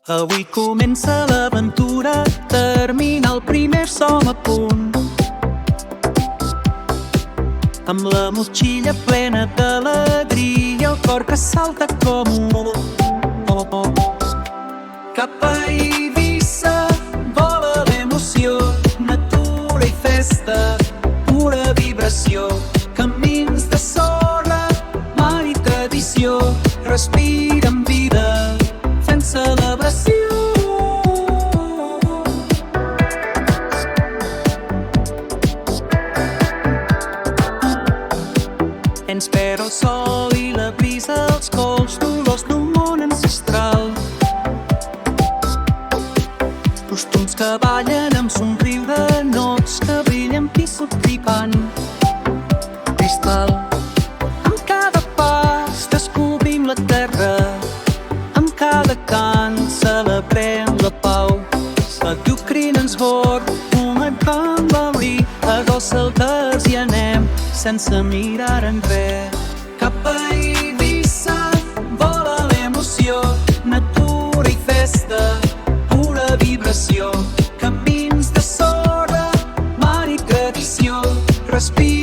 Avui comença l'aventura, termina el primer som a punt. Amb la motxilla plena d'alegria, el cor que salta com un cap a Eivissa vola l'emoció, natura i festa, pura vibració, camins de sorra, mar i tradició, respira amb vida, fent celebració. Ens espera el sol i la brisa, els cols dolors d'un món ancestral. Costums que ballen amb somriure, nots que brillen pissut tripant cristal. Amb cada pas descobrim la terra, amb cada cant celebrem la pau. La Ucraïna ens vor, un van valí, a Gosseldes i anem sense mirar enrere. Cap a Eivissa vola l'emoció, natura i festa, pura vibració, camins de sorra, mar i tradició, respira